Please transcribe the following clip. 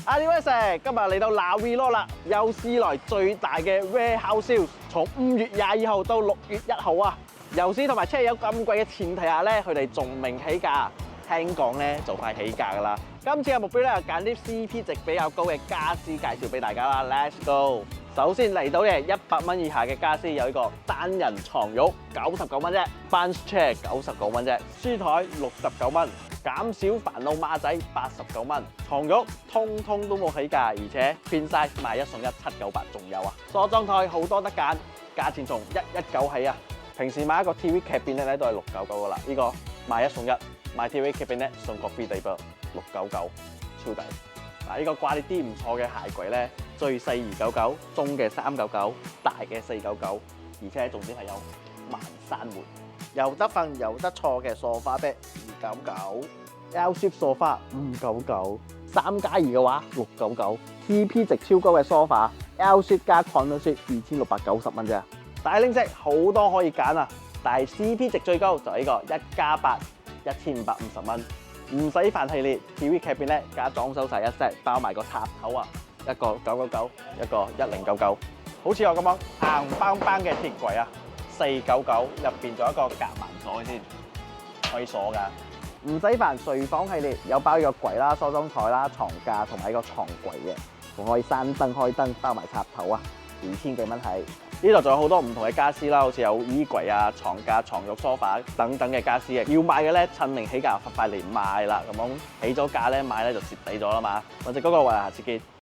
呢位食，今日嚟到那 Vlog 啦，有史來最大嘅 warehouse sales，從5月22號到6月1號啊！油市同埋車油咁貴嘅前提下咧，佢哋仲未起價，聽講咧就快起價噶啦。今次嘅目標咧，係揀啲 CP 值比較高嘅家私介紹俾大家啦。Let's go！ 首先嚟到嘅100蚊以下嘅家私有呢個單人床褥99蚊啫 ，bench chair 99蚊啫，書台69蚊。減少煩惱馬仔89蚊，床褥通通都冇起價，而且變晒買一送一798仲有啊！梳妝台好多得揀，價錢從119起啊！平時買一個 TV 劇變咧都係699噶啦，呢個買一送一，買 TV 劇變咧送個 free 地包699，超抵！嗱，呢個掛啲唔錯嘅鞋櫃咧，最細299，中嘅399，大嘅499，而且重點係有慢閂門。有得瞓有得坐嘅梳化壁299，L-shape 梳化599，3+2嘅話699，TP 值超高嘅梳化 L-shape 加 corner shape 2690蚊啫。大拎式好多可以揀啊，但係 CP 值最高就係呢個1+8 1550蚊，唔使煩系列 TV 劇變咧加裝修晒一 set， 包埋個插頭啊，一個999，一個1099，好似我咁樣硬邦邦嘅鐵櫃啊。499入邊仲有一個夾萬鎖先，可以鎖㗎，唔使煩。睡房系列有包呢個櫃啦、梳妝台啦、床架同埋呢個床櫃嘅，仲可以閂燈開燈，包埋插頭啊，2000幾蚊係。呢度仲有好多唔同嘅家私啦，好似有衣櫃啊、床架、床褥、梳化等等嘅家私嘅。要買嘅咧，趁未起價快嚟買啦，咁樣起咗價咧買咧就蝕底咗啦嘛。我哋嗰個話下次見。